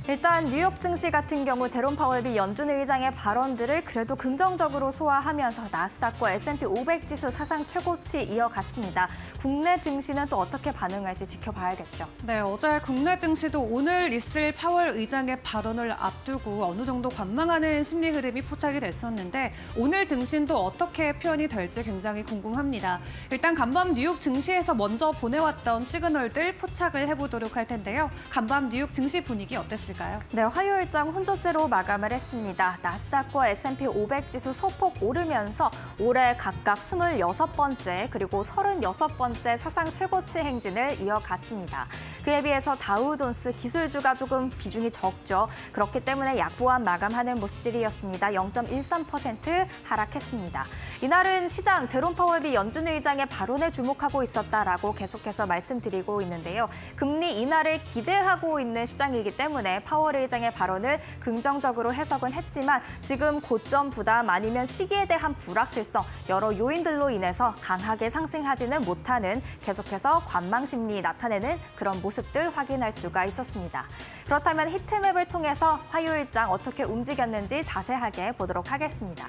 일단 뉴욕 증시 같은 경우 제롬 파월비 연준 의장의 발언들을 그래도 긍정적으로 소화하면서 나스닥과 S&P 500 지수 사상 최고치 이어갔습니다. 국내 증시는 또 어떻게 반응할지 지켜봐야겠죠. 네, 어제 국내 증시도 오늘 있을 파월 의장의 발언을 앞두고 어느 정도 관망하는 심리 흐름이 포착이 됐었는데 오늘 증시도 어떻게 표현이 될지 굉장히 궁금합니다. 일단 간밤 뉴욕 증시에서 먼저 보내왔던 시그널들 포착을 해보도록 할 텐데요. 간밤 뉴욕 증시 분위기 어땠을까요? 네, 화요일장 혼조세로 마감을 했습니다. 나스닥과 S&P 500 지수 소폭 오르면서 올해 각각 26번째 그리고 36번째 사상 최고치 행진을 이어갔습니다. 그에 비해서 다우존스 기술주가 조금 비중이 적죠. 그렇기 때문에 약보한 마감하는 모습들이었습니다. 0.13% 하락했습니다. 이날은 시장 제롬 파월비 연준 의장의 발언에 주목하고 있었다라고 계속해서 말씀드리고 있는데요. 금리 인하를 기대하고 있는 시장이기 때문에 파월 의장의 발언을 긍정적으로 해석은 했지만 지금 고점 부담 아니면 시기에 대한 불확실성 여러 요인들로 인해서 강하게 상승하지는 못하는 계속해서 관망 심리 나타내는 그런 모습들 확인할 수가 있었습니다. 그렇다면 히트맵을 통해서 화요일장 어떻게 움직였는지 자세하게 보도록 하겠습니다.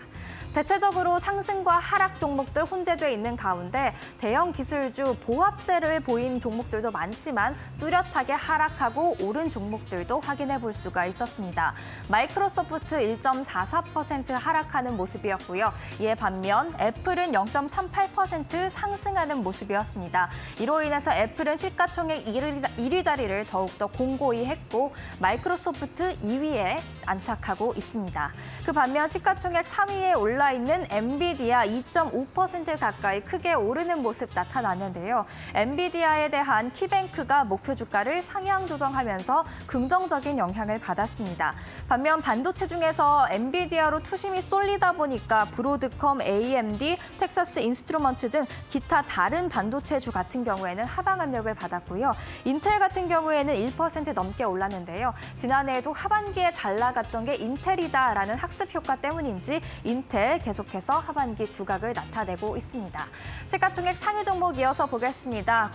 대체적으로 상승과 하락 종목들 혼재돼 있는 가운데 대형 기술주 보합세를 보인 종목들도 많지만 뚜렷하게 하락하고 오른 종목들도 확인해 볼 수가 있었습니다. 마이크로소프트 1.44% 하락하는 모습이었고요. 이에 반면 애플은 0.38% 상승하는 모습이었습니다. 이로 인해서 애플은 시가총액 1위 자리를 더욱더 공고히 했고 마이크로소프트 2위에 안착하고 있습니다. 그 반면 시가총액 3위에 올라 있는 엔비디아 2.5% 가까이 크게 오르는 모습 나타났는데요. 엔비디아에 대한 키뱅크가 목표 주가를 상향 조정하면서 긍정적인 영향을 받았습니다. 반면 반도체 중에서 엔비디아로 투심이 쏠리다 보니까 브로드컴, AMD, 텍사스 인스트루먼트 등 기타 다른 반도체주 같은 경우에는 하방 압력을 받았고요. 인텔 같은 경우에는 1% 넘게 올랐는데요. 지난해에도 하반기에 잘 나갔던 게 인텔이다라는 학습 효과 때문인지 인텔 계속해서 하반기 두각을 나타내고 있습니다. 시가총액 상위 종목 이어서 보겠습니다.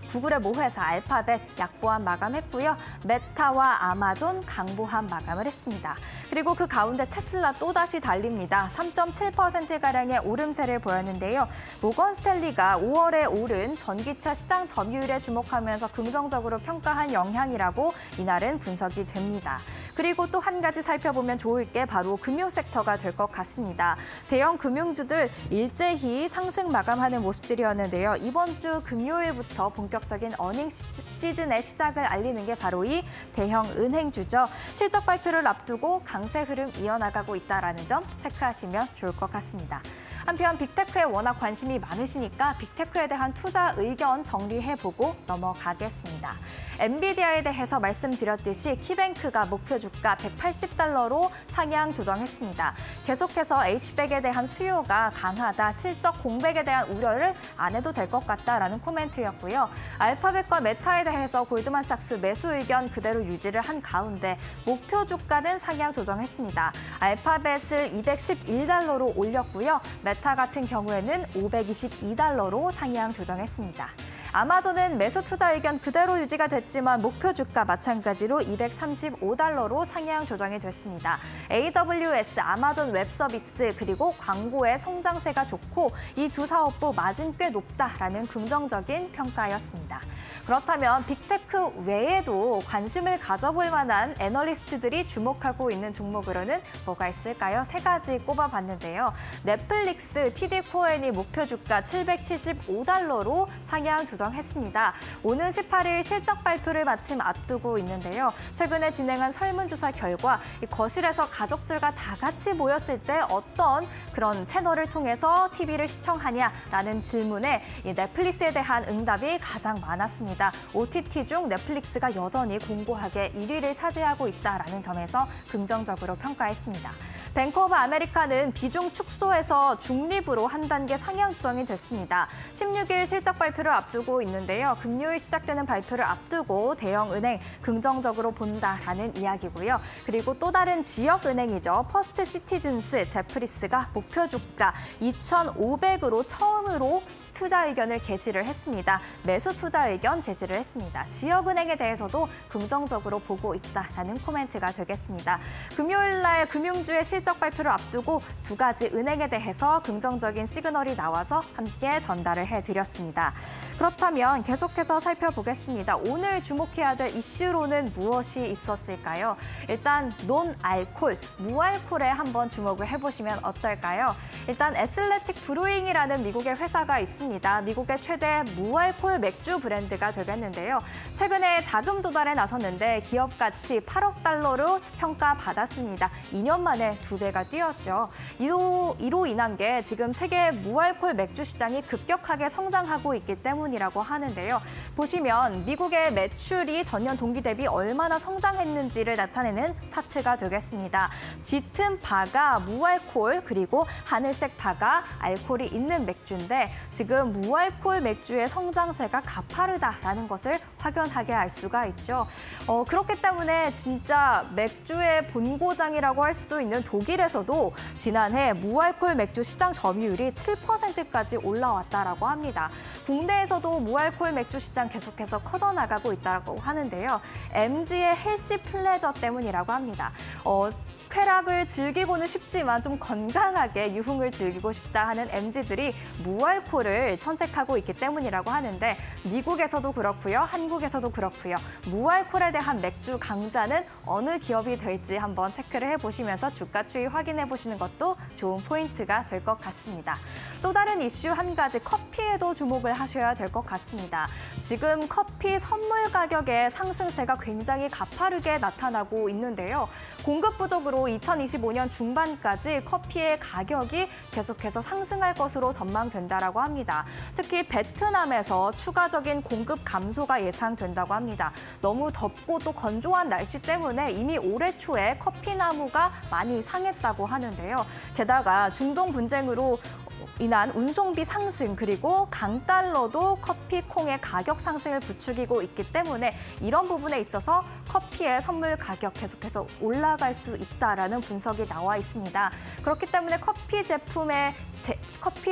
구글의 모회사 알파벳 약보한 마감했고요. 메타와 아마존 강보한 마감을 했습니다. 그리고 그 가운데 테슬라 또다시 달립니다. 3.7%가량의 오름세를 보였는데요. 모건 스탠리가 5월에 오른 전기차 시장 점유율에 주목하면서 긍정적으로 평가한 영향이라고 이날은 분석이 됩니다. 그리고 또 한 가지 살펴보면 좋을 게 바로 금융 섹터가 될 것 같습니다. 대형 금융주들 일제히 상승 마감하는 모습들이었는데요. 이번 주 금요일부터 본격적인 어닝 시즌의 시작을 알리는 게 바로 이 대형 은행주죠. 실적 발표를 앞두고 강세 흐름 이어나가고 있다는 점 체크하시면 좋을 것 같습니다. 한편 빅테크에 워낙 관심이 많으시니까 빅테크에 대한 투자 의견 정리해보고 넘어가겠습니다. 엔비디아에 대해서 말씀드렸듯이 키뱅크가 목표 주가 $180로 상향 조정했습니다. 계속해서 H백에 대한 수요가 강하다, 실적 공백에 대한 우려를 안 해도 될 것 같다라는 코멘트였고요. 알파벳과 메타에 대해서 골드만삭스 매수 의견 그대로 유지를 한 가운데 목표 주가는 상향 조정했습니다. 알파벳을 $211로 올렸고요. 메타 같은 경우에는 $522로 상향 조정했습니다. 아마존은 매수 투자 의견 그대로 유지가 됐지만 목표 주가 마찬가지로 $235로 상향 조정이 됐습니다. AWS, 아마존 웹서비스 그리고 광고의 성장세가 좋고 이 두 사업부 마진 꽤 높다라는 긍정적인 평가였습니다. 그렇다면 빅테크 외에도 관심을 가져볼 만한 애널리스트들이 주목하고 있는 종목으로는 뭐가 있을까요? 세 가지 꼽아봤는데요. 넷플릭스, TD 코엔이 목표 주가 $775로 상향 조정했습니다. 오는 18일 실적 발표를 마침 앞두고 있는데요. 최근에 진행한 설문조사 결과 거실에서 가족들과 다 같이 모였을 때 어떤 그런 채널을 통해서 TV를 시청하냐라는 질문에 이 넷플릭스에 대한 응답이 가장 많았습니다. OTT 중 넷플릭스가 여전히 공고하게 1위를 차지하고 있다는 점에서 긍정적으로 평가했습니다. 뱅크 오브 아메리카는 비중 축소해서 중립으로 한 단계 상향 조정이 됐습니다. 16일 실적 발표를 앞두고 있는데요. 금요일 시작되는 발표를 앞두고 대형 은행 긍정적으로 본다라는 이야기고요. 그리고 또 다른 지역 은행이죠. 퍼스트 시티즌스, 제프리스가 목표 주가 2,500으로 처음으로 투자 의견을 게시를 했습니다. 매수 투자 의견 제시를 했습니다. 지역은행에 대해서도 긍정적으로 보고 있다라는 코멘트가 되겠습니다. 금요일 날 금융주의 실적 발표를 앞두고 두 가지 은행에 대해서 긍정적인 시그널이 나와서 함께 전달을 해드렸습니다. 그렇다면 계속해서 살펴보겠습니다. 오늘 주목해야 될 이슈로는 무엇이 있었을까요? 일단 논알콜, 무알콜에 한번 주목을 해보시면 어떨까요? 일단 애슬레틱 브루잉이라는 미국의 회사가 있습니다. 미국의 최대 무알콜 맥주 브랜드가 되겠는데요. 최근에 자금 도달에 나섰는데 기업 가치 8억 달러로 평가받았습니다. 2년 만에 2배가 뛰었죠. 이로 인한 게 지금 세계 무알콜 맥주 시장이 급격하게 성장하고 있기 때문이라고 하는데요. 보시면 미국의 매출이 전년 동기 대비 얼마나 성장했는지를 나타내는 차트가 되겠습니다. 짙은 바가 무알콜 그리고 하늘색 바가 알코올이 있는 맥주인데 지금 무알콜 맥주의 성장세가 가파르다라는 것을 확연하게 알 수가 있죠. 그렇기 때문에 진짜 맥주의 본고장이라고 할 수도 있는 독일에서도 지난해 무알콜 맥주 시장 점유율이 7%까지 올라왔다라고 합니다. 국내에서도 무알콜 맥주 시장 계속해서 커져나가고 있다고 하는데요. MG의 헬시 플레저 때문이라고 합니다. 쾌락을 즐기고는 싶지만 좀 건강하게 유흥을 즐기고 싶다 하는 MZ들이 무알콜을 선택하고 있기 때문이라고 하는데 미국에서도 그렇고요. 한국에서도 그렇고요. 무알콜에 대한 맥주 강자는 어느 기업이 될지 한번 체크를 해보시면서 주가 추이 확인해 보시는 것도 좋은 포인트가 될 것 같습니다. 또 다른 이슈 한 가지 커피에도 주목을 하셔야 될 것 같습니다. 지금 커피 선물 가격의 상승세가 굉장히 가파르게 나타나고 있는데요. 공급 부족으로 2025년 중반까지 커피의 가격이 계속해서 상승할 것으로 전망된다라고 합니다. 특히 베트남에서 추가적인 공급 감소가 예상된다고 합니다. 너무 덥고 또 건조한 날씨 때문에 이미 올해 초에 커피 나무가 많이 상했다고 하는데요. 게다가 중동 분쟁으로 인한 운송비 상승 그리고 강달러도 커피 콩의 가격 상승을 부추기고 있기 때문에 이런 부분에 있어서 커피의 선물 가격 계속해서 올라갈 수 있다라는 분석이 나와 있습니다. 그렇기 때문에 커피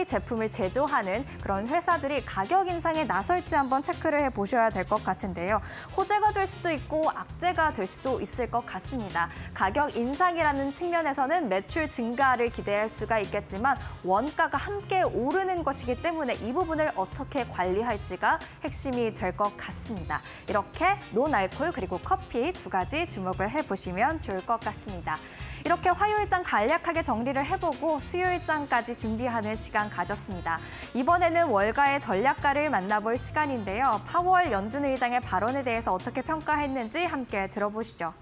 제품을 제조하는 그런 회사들이 가격 인상에 나설지 한번 체크를 해보셔야 될 것 같은데요. 호재가 될 수도 있고 악재가 될 수도 있을 것 같습니다. 가격 인상이라는 측면에서는 매출 증가를 기대할 수가 있겠지만 원가가 함께 오르는 것이기 때문에 이 부분을 어떻게 관리할지가 핵심이 될 것 같습니다. 이렇게 논알콜 그리고 커피 두 가지 주목을 해보시면 좋을 것 같습니다. 이렇게 화요일장 간략하게 정리를 해보고 수요일장까지 준비하는 시간 가졌습니다. 이번에는 월가의 전략가를 만나볼 시간인데요. 파월 연준 의장의 발언에 대해서 어떻게 평가했는지 함께 들어보시죠.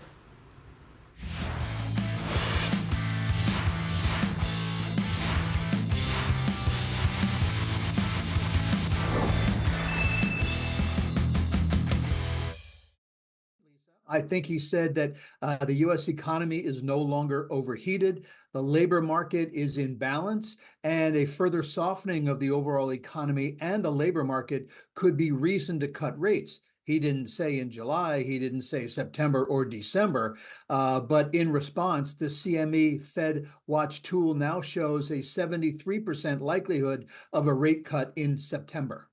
I think he said that the U.S. economy is no longer overheated, the labor market is in balance, and a further softening of the overall economy and the labor market could be reason to cut rates. He didn't say in July, he didn't say September or December, but in response, the CME Fed Watch tool now shows a 73% likelihood of a rate cut in September.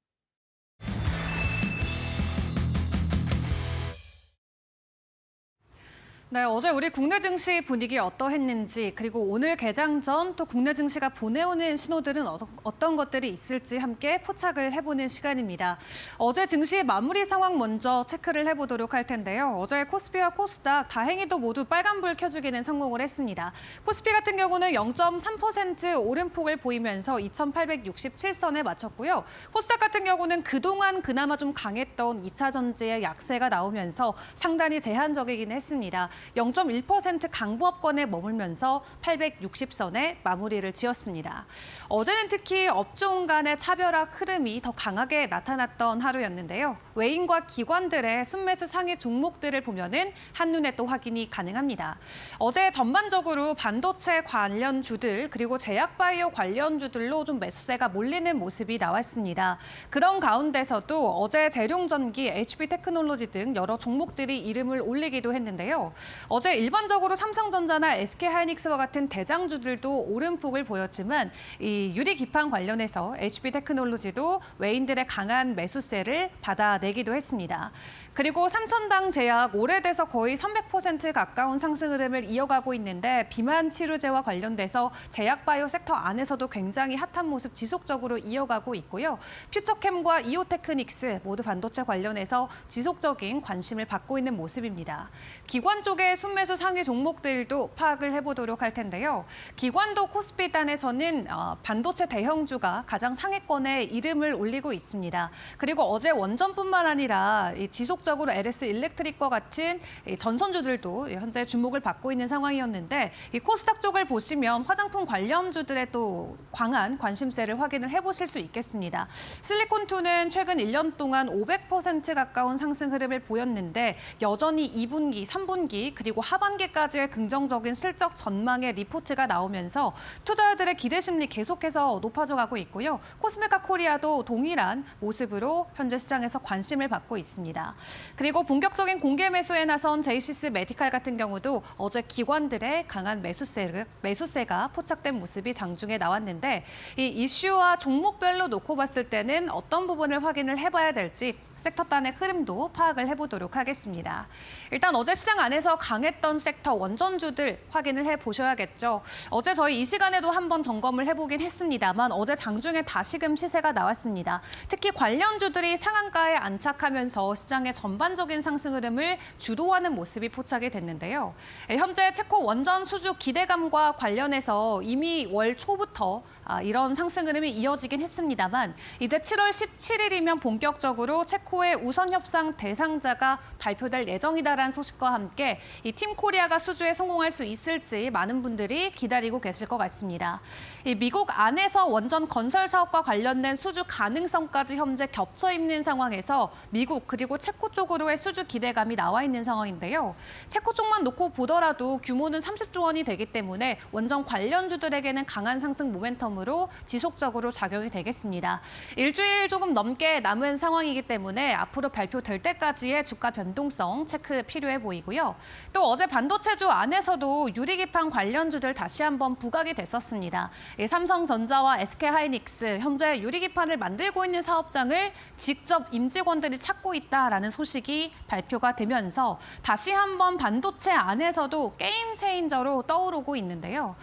네, 어제 우리 국내 증시 분위기 어떠했는지 그리고 오늘 개장 전 또 국내 증시가 보내오는 신호들은 어떤 것들이 있을지 함께 포착을 해보는 시간입니다. 어제 증시 마무리 상황 먼저 체크를 해보도록 할 텐데요. 어제 코스피와 코스닥 다행히도 모두 빨간불 켜주기는 성공을 했습니다. 코스피 같은 경우는 0.3% 오름폭을 보이면서 2,867선에 마쳤고요. 코스닥 같은 경우는 그동안 그나마 좀 강했던 2차 전지의 약세가 나오면서 상당히 제한적이긴 했습니다. 0.1% 강보합권에 머물면서 860선에 마무리를 지었습니다. 어제는 특히 업종 간의 차별화 흐름이 더 강하게 나타났던 하루였는데요. 외인과 기관들의 순매수 상위 종목들을 보면은 한눈에 또 확인이 가능합니다. 어제 전반적으로 반도체 관련주들 그리고 제약바이오 관련주들로 좀 매수세가 몰리는 모습이 나왔습니다. 그런 가운데서도 어제 재룡전기, HB테크놀로지 등 여러 종목들이 이름을 올리기도 했는데요. 어제 일반적으로 삼성전자나 SK하이닉스와 같은 대장주들도 오름폭을 보였지만 이 유리 기판 관련해서 HB테크놀로지도 외인들의 강한 매수세를 받아내기도 했습니다. 그리고 삼천당 제약 오래돼서 거의 300% 가까운 상승 흐름을 이어가고 있는데 비만 치료제와 관련돼서 제약바이오 섹터 안에서도 굉장히 핫한 모습 지속적으로 이어가고 있고요. 퓨처캠과 이오테크닉스 모두 반도체 관련해서 지속적인 관심을 받고 있는 모습입니다. 기관 쪽의 순매수 상위 종목들도 파악을 해보도록 할 텐데요. 기관도 코스피단에서는 반도체 대형주가 가장 상위권에 이름을 올리고 있습니다. 그리고 어제 원전뿐만 아니라 지속적으로 LS 일렉트릭과 같은 전선주들도 현재 주목을 받고 있는 상황이었는데 이 코스닥 쪽을 보시면 화장품 관련주들의 또 강한 관심세를 확인을 해보실 수 있겠습니다. 실리콘2는 최근 1년 동안 500% 가까운 상승 흐름을 보였는데 여전히 2분기, 3분기 그리고 하반기까지의 긍정적인 실적 전망의 리포트가 나오면서 투자자들의 기대 심리 계속해서 높아져 가고 있고요. 코스메카 코리아도 동일한 모습으로 현재 시장에서 관심을 받고 있습니다. 그리고 본격적인 공개 매수에 나선 제이시스 메디칼 같은 경우도 어제 기관들의 강한 매수세가 포착된 모습이 장중에 나왔는데 이 이슈와 종목별로 놓고 봤을 때는 어떤 부분을 확인을 해봐야 될지 섹터 단의 흐름도 파악을 해보도록 하겠습니다. 일단 어제 시장 안에서 강했던 섹터 원전주들 확인을 해보셔야겠죠. 어제 저희 이 시간에도 한번 점검을 해보긴 했습니다만 어제 장중에 다시금 시세가 나왔습니다. 특히 관련주들이 상한가에 안착하면서 시장의 전반적인 상승 흐름을 주도하는 모습이 포착이 됐는데요. 현재 체코 원전 수주 기대감과 관련해서 이미 월 초부터 이런 상승 흐름이 이어지긴 했습니다만 이제 7월 17일이면 본격적으로 체코의 우선 협상 대상자가 발표될 예정이다라는 소식과 함께 이 팀 코리아가 수주에 성공할 수 있을지 많은 분들이 기다리고 계실 것 같습니다. 이 미국 안에서 원전 건설 사업과 관련된 수주 가능성까지 현재 겹쳐 있는 상황에서 미국 그리고 체코 쪽으로의 수주 기대감이 나와 있는 상황인데요. 체코 쪽만 놓고 보더라도 규모는 30조 원이 되기 때문에 원전 관련주들에게는 강한 상승 모멘텀으로 지속적으로 작용이 되겠습니다. 일주일 조금 넘게 남은 상황이기 때문에 앞으로 발표될 때까지의 주가 변동성 체크 필요해 보이고요. 또 어제 반도체주 안에서도 유리기판 관련주들 다시 한번 부각이 됐었습니다. 삼성전자와 SK하이닉스 현재 유리기판을 만들고 있는 사업장을 직접 임직원들이 찾고 있다라는 소식이 발표가 되면서 다시 한번 반도체 안에서도 게임 체인저로 떠오르고 있는데요.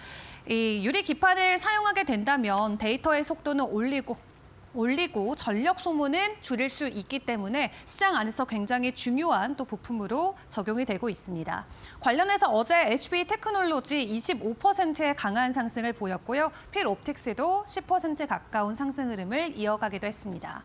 이 유리기판을 사용하게 된다면 데이터의 속도는 올리고 전력 소모는 줄일 수 있기 때문에 시장 안에서 굉장히 중요한 또 부품으로 적용이 되고 있습니다. 관련해서 어제 HB테크놀로지 25%의 강한 상승을 보였고요. 필옵틱스도 10% 가까운 상승 흐름을 이어가기도 했습니다.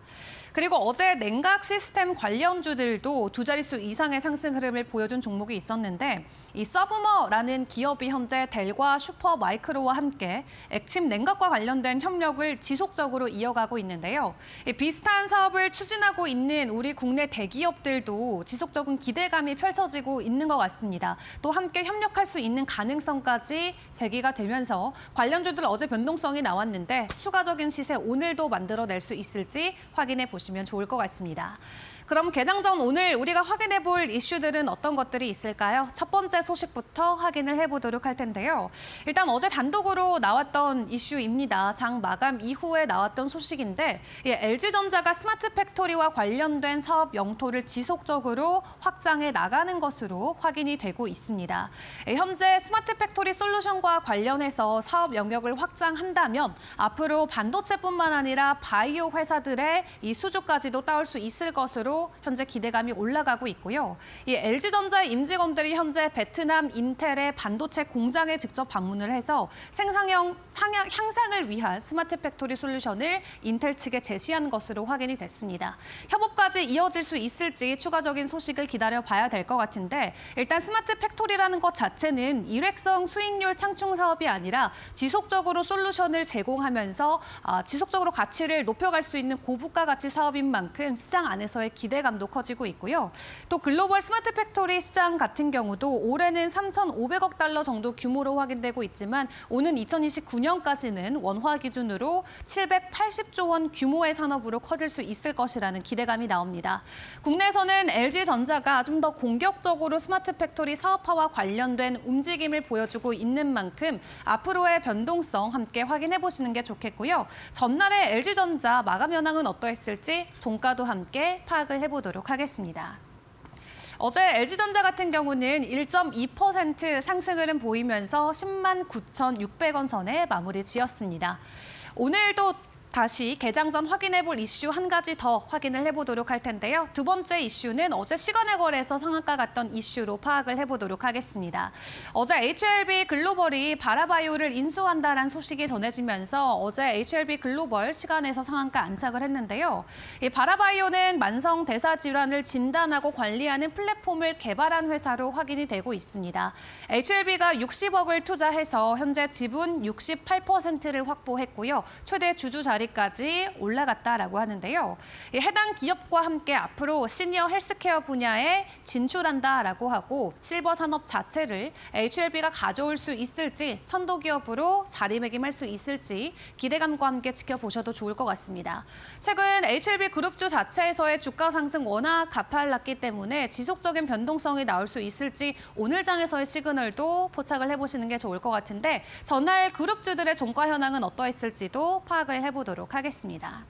그리고 어제 냉각 시스템 관련주들도 두 자릿수 이상의 상승 흐름을 보여준 종목이 있었는데 이 서브머라는 기업이 현재 델과 슈퍼마이크로와 함께 액침 냉각과 관련된 협력을 지속적으로 이어가고 있는데요. 비슷한 사업을 추진하고 있는 우리 국내 대기업들도 지속적인 기대감이 펼쳐지고 있는 것 같습니다. 또 함께 협력할 수 있는 가능성까지 제기가 되면서 관련주들 어제 변동성이 나왔는데 추가적인 시세 오늘도 만들어낼 수 있을지 확인해 보시면 좋을 것 같습니다. 그럼 개장 전 오늘 우리가 확인해 볼 이슈들은 어떤 것들이 있을까요? 첫 번째 소식부터 확인을 해보도록 할 텐데요. 일단 어제 단독으로 나왔던 이슈입니다. 장 마감 이후에 나왔던 소식인데 LG전자가 스마트 팩토리와 관련된 사업 영토를 지속적으로 확장해 나가는 것으로 확인이 되고 있습니다. 현재 스마트 팩토리 솔루션과 관련해서 사업 영역을 확장한다면 앞으로 반도체뿐만 아니라 바이오 회사들의 이 수주까지도 따올 수 있을 것으로 현재 기대감이 올라가고 있고요. 이 LG전자의 임직원들이 현재 베트남 인텔의 반도체 공장에 직접 방문을 해서 생산형 향상을 위한 스마트 팩토리 솔루션을 인텔 측에 제시한 것으로 확인이 됐습니다. 협업까지 이어질 수 있을지 추가적인 소식을 기다려봐야 될 것 같은데 일단 스마트 팩토리라는 것 자체는 일회성 수익률 창출 사업이 아니라 지속적으로 솔루션을 제공하면서 지속적으로 가치를 높여갈 수 있는 고부가 가치 사업인 만큼 시장 안에서의 기대감도 커지고 있고요. 또 글로벌 스마트 팩토리 시장 같은 경우도 올해는 3,500억 달러 정도 규모로 확인되고 있지만 오는 2029년까지는 원화 기준으로 780조 원 규모의 산업으로 커질 수 있을 것이라는 기대감이 나옵니다. 국내에서는 LG전자가 좀 더 공격적으로 스마트 팩토리 사업화와 관련된 움직임을 보여주고 있는 만큼 앞으로의 변동성 함께 확인해 보시는 게 좋겠고요. 전날의 LG전자 마감 현황은 어떠했을지 종가도 함께 파악을 해보도록 하겠습니다. 어제 LG전자 같은 경우는 1.2% 상승 흐름 보이면서 10만 9,600원 선에 마무리 지었습니다. 오늘도 다시 개장 전 확인해 볼 이슈 한 가지 더 확인을 해보도록 할 텐데요. 두 번째 이슈는 어제 시간의 거래에서 상한가 갔던 이슈로 파악을 해보도록 하겠습니다. 어제 HLB 글로벌이 바라바이오를 인수한다라는 소식이 전해지면서 어제 HLB 글로벌 시간에서 상한가 안착을 했는데요. 이 바라바이오는 만성 대사 질환을 진단하고 관리하는 플랫폼을 개발한 회사로 확인이 되고 있습니다. HLB가 60억을 투자해서 현재 지분 68%를 확보했고요. 최대 주주 자리까지 올라갔다라고 하는데요. 해당 기업과 함께 앞으로 시니어 헬스케어 분야에 진출한다라고 하고 실버 산업 자체를 HLB가 가져올 수 있을지 선도 기업으로 자리매김할 수 있을지 기대감과 함께 지켜보셔도 좋을 것 같습니다. 최근 HLB 그룹주 자체에서의 주가 상승 워낙 가팔랐기 때문에 지속적인 변동성이 나올 수 있을지 오늘 장에서의 시그널도 포착을 해보시는 게 좋을 것 같은데 전날 그룹주들의 종가 현황은 어떠했을지도 파악을 해보도록 하겠습니다.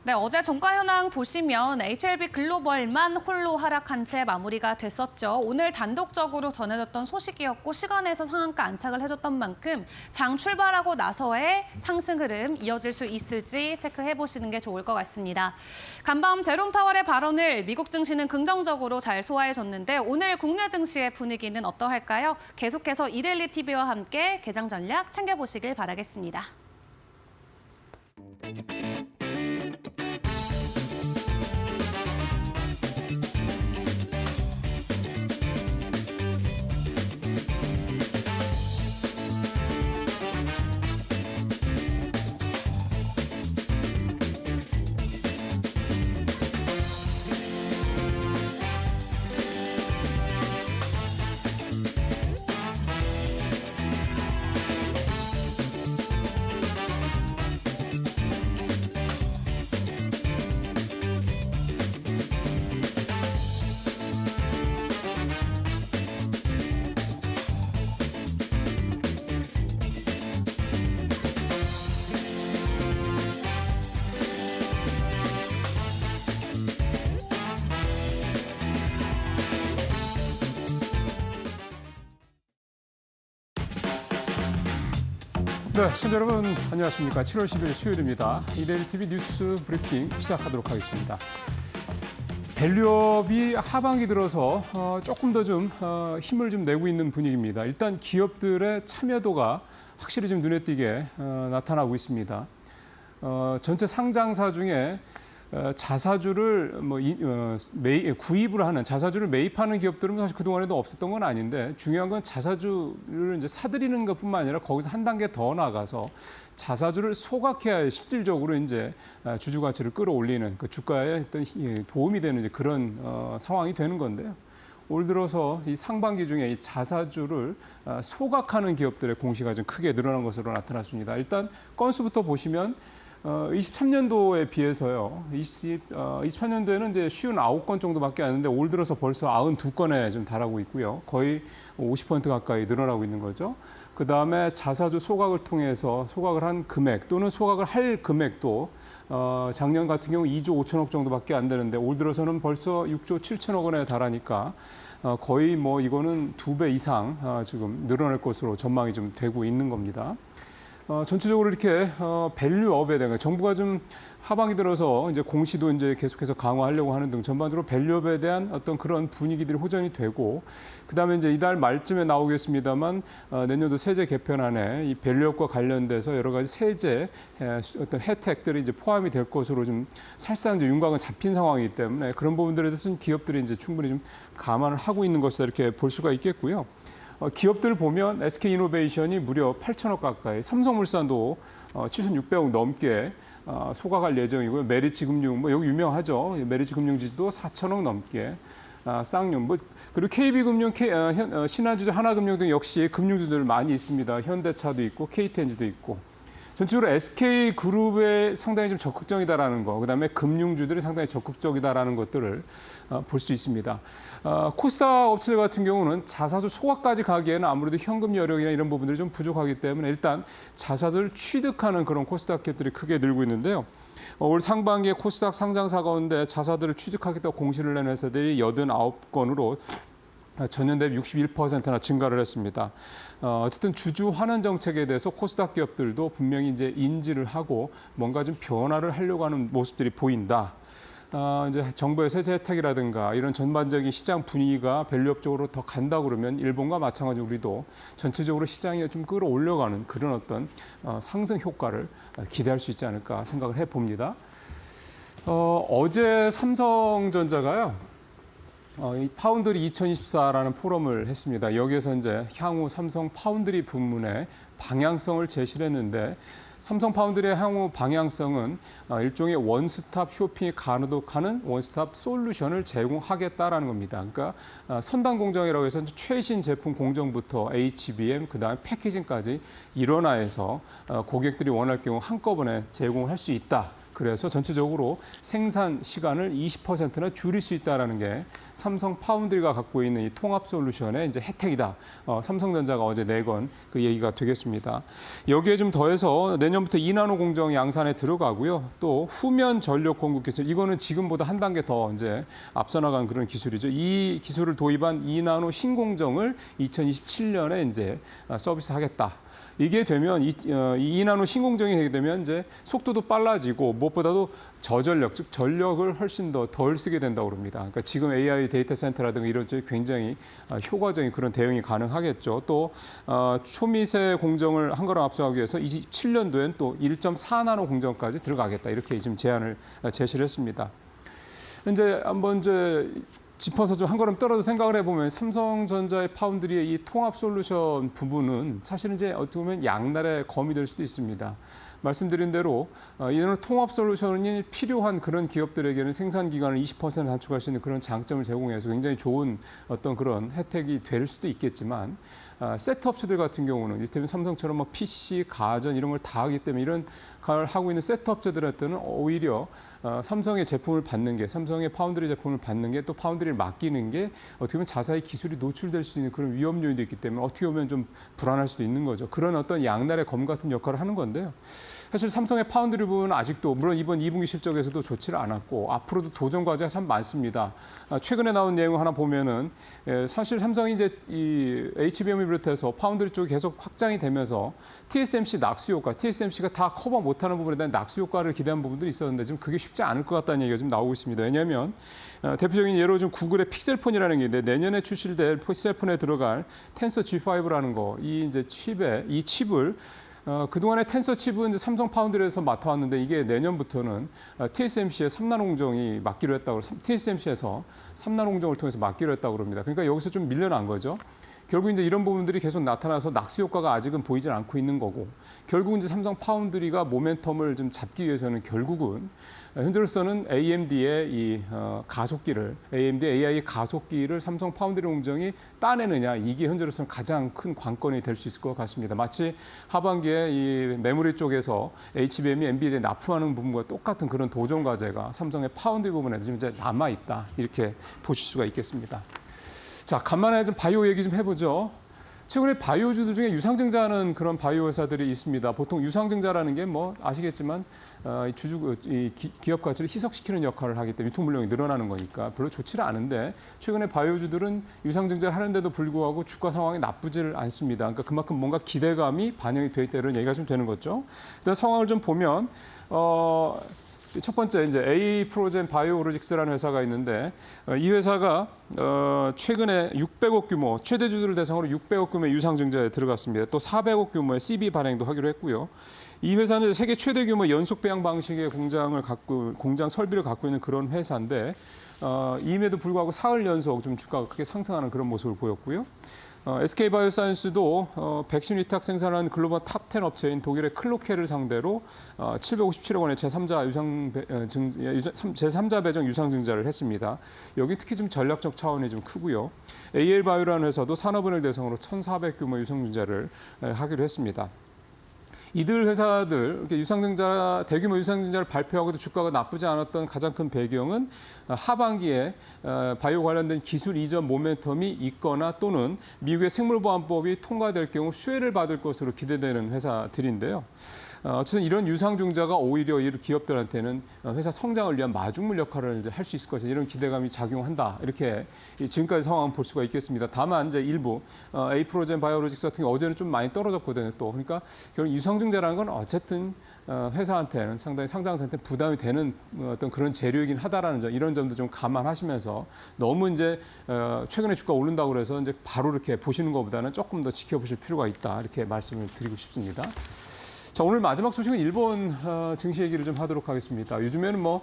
네, 어제 종가 현황 보시면 HLB 글로벌만 홀로 하락한 채 마무리가 됐었죠. 오늘 단독적으로 전해졌던 소식이었고 시간에서 상한가 안착을 해줬던 만큼 장 출발하고 나서의 상승 흐름 이어질 수 있을지 체크해 보시는 게 좋을 것 같습니다. 간밤 제롬 파월의 발언을 미국 증시는 긍정적으로 잘 소화해줬는데 오늘 국내 증시의 분위기는 어떠할까요? 계속해서 이데일리 TV와 함께 개장 전략 챙겨보시길 바라겠습니다. 네, 시청자 여러분 안녕하십니까. 7월 10일 수요일입니다. 이데일리 TV 뉴스 브리핑 시작하도록 하겠습니다. 밸류업이 하반기 들어서 조금 더 좀 힘을 좀 내고 있는 분위기입니다. 일단 기업들의 참여도가 확실히 좀 눈에 띄게 나타나고 있습니다. 전체 상장사 중에 자사주를 구입을 하는 자사주를 매입하는 기업들은 사실 그동안에도 없었던 건 아닌데 중요한 건 자사주를 이제 사들이는 것뿐만 아니라 거기서 한 단계 더 나아가서 자사주를 소각해야 실질적으로 이제 주주 가치를 끌어올리는 그 주가에 어떤 도움이 되는 이제 그런 상황이 되는 건데요. 올 들어서 이 상반기 중에 이 자사주를 소각하는 기업들의 공시가 좀 크게 늘어난 것으로 나타났습니다. 일단 건수부터 보시면 23년도에 비해서요. 23년도에는 이제 59건 정도밖에 안 했는데 올 들어서 벌써 92건에 좀 달하고 있고요. 거의 50% 가까이 늘어나고 있는 거죠. 그다음에 자사주 소각을 통해서 소각을 한 금액 또는 소각을 할 금액도 작년 같은 경우 2조 5천억 정도밖에 안 되는데 올 들어서는 벌써 6조 7천억 원에 달하니까 거의 뭐 이거는 2배 이상 지금 늘어날 것으로 전망이 좀 되고 있는 겁니다. 전체적으로 이렇게 밸류업에 대한 정부가 좀 하반기 들어서 이제 공시도 이제 계속해서 강화하려고 하는 등 전반적으로 밸류업에 대한 어떤 그런 분위기들이 호전이 되고 그다음에 이제 이달 말쯤에 나오겠습니다만 내년도 세제 개편안에 이 밸류업과 관련돼서 여러 가지 세제 어떤 혜택들이 이제 포함이 될 것으로 좀 사실상 이제 윤곽은 잡힌 상황이기 때문에 그런 부분들에 대해서는 기업들이 이제 충분히 좀 감안을 하고 있는 것이다 이렇게 볼 수가 있겠고요. 기업들 보면 SK이노베이션이 무려 8천억 가까이, 삼성물산도 7,600억 넘게 속아갈 예정이고요. 메리츠 금융, 뭐 여기 유명하죠. 메리츠 금융지주도 4천억 넘게 쌍용, 그리고 KB금융, 신한주주, 하나금융 등 역시 금융주들 많이 있습니다. 현대차도 있고 KTNG도 있고. 전체적으로 SK그룹에 상당히 좀 적극적이다라는 거, 그다음에 금융주들이 상당히 적극적이다라는 것들을 볼 수 있습니다. 코스닥 업체들 같은 경우는 자사주 소각까지 가기에는 아무래도 현금 여력이나 이런 부분들이 좀 부족하기 때문에 일단 자사주를 취득하는 그런 코스닥 cap들이 크게 늘고 있는데요. 올 상반기에 코스닥 상장사 가운데 자사들을 취득하겠다고 공시를 낸 회사들이 89건으로 전년 대비 61%나 증가를 했습니다. 어쨌든 주주 환원 정책에 대해서 코스닥 기업들도 분명히 이제 인지를 하고 뭔가 좀 변화를 하려고 하는 모습들이 보인다. 이제 정부의 세제 혜택이라든가 이런 전반적인 시장 분위기가 밸류업 쪽으로 더 간다 그러면 일본과 마찬가지로 우리도 전체적으로 시장에 좀 끌어올려가는 그런 어떤 상승 효과를 기대할 수 있지 않을까 생각을 해봅니다. 어제 삼성전자가요. 이 파운드리 2024라는 포럼을 했습니다. 여기에서 이제 향후 삼성 파운드리 부문의 방향성을 제시를 했는데 삼성 파운드리의 향후 방향성은 일종의 원스톱 쇼핑이 가능한 원스톱 솔루션을 제공하겠다라는 겁니다. 그러니까 선단 공정이라고 해서 최신 제품 공정부터 HBM, 그다음에 패키징까지 일원화해서 고객들이 원할 경우 한꺼번에 제공할 수 있다. 그래서 전체적으로 생산 시간을 20%나 줄일 수 있다는 게 삼성 파운드리가 갖고 있는 이 통합 솔루션의 이제 혜택이다. 삼성전자가 어제 내건 그 얘기가 되겠습니다. 여기에 좀 더해서 내년부터 2나노 공정 양산에 들어가고요. 또 후면 전력 공급 기술, 이거는 지금보다 한 단계 더 이제 앞서 나간 그런 기술이죠. 이 기술을 도입한 2나노 신공정을 2027년에 이제 서비스하겠다. 이게 되면 이 2나노 신공정이 되게 되면 이제 속도도 빨라지고 무엇보다도 저전력, 즉 전력을 훨씬 더 덜 쓰게 된다고 합니다. 그러니까 지금 AI 데이터 센터라든가 이런 쪽에 굉장히 효과적인 그런 대응이 가능하겠죠. 또 초미세 공정을 한 걸음 앞서가기 위해서 27년도엔 또 1.4나노 공정까지 들어가겠다. 이렇게 지금 제안을 제시를 했습니다. 이제 한번 짚어서 좀 한 걸음 떨어져 생각을 해보면 삼성전자의 파운드리의 이 통합 솔루션 부분은 사실은 이제 어떻게 보면 양날의 검이 될 수도 있습니다. 말씀드린 대로 이런 통합 솔루션이 필요한 그런 기업들에게는 생산 기간을 20% 단축할 수 있는 그런 장점을 제공해서 굉장히 좋은 어떤 그런 혜택이 될 수도 있겠지만 세트업체들 같은 경우는 이를테면 삼성처럼 뭐 PC, 가전 이런 걸 다 하기 때문에 이런 걸 하고 있는 세트업체들한테는 오히려 삼성의 제품을 받는 게, 삼성의 파운드리 제품을 받는 게 또 파운드리를 맡기는 게 어떻게 보면 자사의 기술이 노출될 수 있는 그런 위험 요인도 있기 때문에 어떻게 보면 좀 불안할 수도 있는 거죠. 그런 어떤 양날의 검 같은 역할을 하는 건데요. 사실 삼성의 파운드리 부분은 아직도 물론 이번 2분기 실적에서도 좋지를 않았고 앞으로도 도전 과제가 참 많습니다. 최근에 나온 내용 하나 보면은 사실 삼성이 이제 이 HBM을 비롯해서 파운드리 쪽이 계속 확장이 되면서 TSMC 낙수 효과, TSMC가 다 커버 못하는 부분에 대한 낙수 효과를 기대한 부분들이 있었는데 지금 그게 쉽지 않을 것 같다는 얘기가 지금 나오고 있습니다. 왜냐하면 대표적인 예로 좀 구글의 픽셀폰이라는 게 있는데 내년에 출시될 픽셀폰에 들어갈 텐서 G5라는 거, 이 칩을 그동안에 텐서 칩은 이제 삼성 파운드리에서 맡아왔는데 이게 내년부터는 TSMC의 3나노 공정이 맡기로 했다고, TSMC에서 3나노 공정을 통해서 맡기로 했다고 합니다. 그러니까 여기서 좀 밀려난 거죠. 결국 이제 이런 부분들이 계속 나타나서 낙수 효과가 아직은 보이질 않고 있는 거고, 결국 이제 삼성 파운드리가 모멘텀을 좀 잡기 위해서는 결국은 현재로서는 AMD의 이 가속기를, AMD AI 가속기를 삼성 파운드리 공정이 따내느냐, 이게 현재로서는 가장 큰 관건이 될 수 있을 것 같습니다. 마치 하반기에 이 메모리 쪽에서 HBM이 NVIDIA에 납품하는 부분과 똑같은 그런 도전 과제가 삼성의 파운드리 부분에 지금 이제 남아 있다, 이렇게 보실 수가 있겠습니다. 자, 간만에 좀 바이오 얘기 좀 해보죠. 최근에 바이오주들 중에 유상증자하는 그런 바이오 회사들이 있습니다. 보통 유상증자라는 게 뭐 아시겠지만 기업 가치를 희석시키는 역할을 하기 때문에 유통 물량이 늘어나는 거니까 별로 좋지는 않은데 최근에 바이오주들은 유상증자를 하는데도 불구하고 주가 상황이 나쁘지를 않습니다. 그러니까 그만큼 뭔가 기대감이 반영이 돼 있다 이런 얘기가 좀 되는 거죠. 일단 상황을 좀 보면 첫 번째 이제 A-프로젠 바이오로직스라는 회사가 있는데 이 회사가 최근에 600억 규모 최대주주를 대상으로 600억 규모의 유상증자에 들어갔습니다. 또 400억 규모의 CB 발행도 하기로 했고요. 이 회사는 세계 최대 규모 연속 배양 방식의 공장 설비를 갖고 있는 그런 회사인데 임에도 불구하고 사흘 연속 좀 주가가 크게 상승하는 그런 모습을 보였고요. SK바이오사이언스도 백신 위탁 생산하는 글로벌 탑10 업체인 독일의 클로케를 상대로 757억 원의 제3자 배정 유상 증자를 했습니다. 여기 특히 좀 전략적 차원이 좀 크고요. AL바이오라는 회사도 산업은행 대상으로 1,400 규모 유상 증자를 하기로 했습니다. 이들 회사들 이렇게 대규모 유상증자를 발표하고도 주가가 나쁘지 않았던 가장 큰 배경은 하반기에 바이오 관련된 기술 이전 모멘텀이 있거나 또는 미국의 생물보안법이 통과될 경우 수혜를 받을 것으로 기대되는 회사들인데요. 어쨌든 이런 유상증자가 오히려 이 기업들한테는 회사 성장을 위한 마중물 역할을 할 수 있을 것이다. 이런 기대감이 작용한다. 이렇게 지금까지 상황을 볼 수가 있겠습니다. 다만 이제 일부 에이프로젠 바이오로직스 같은 게 어제는 좀 많이 떨어졌거든요. 또 그러니까 결국 유상증자라는 건 어쨌든 회사한테는 상당히 상장한테 부담이 되는 어떤 그런 재료이긴 하다라는 점, 이런 점도 좀 감안하시면서 너무 이제 최근에 주가 오른다고 그래서 이제 바로 이렇게 보시는 것보다는 조금 더 지켜보실 필요가 있다. 이렇게 말씀을 드리고 싶습니다. 자, 오늘 마지막 소식은 일본 증시 얘기를 좀 하도록 하겠습니다. 요즘에는 뭐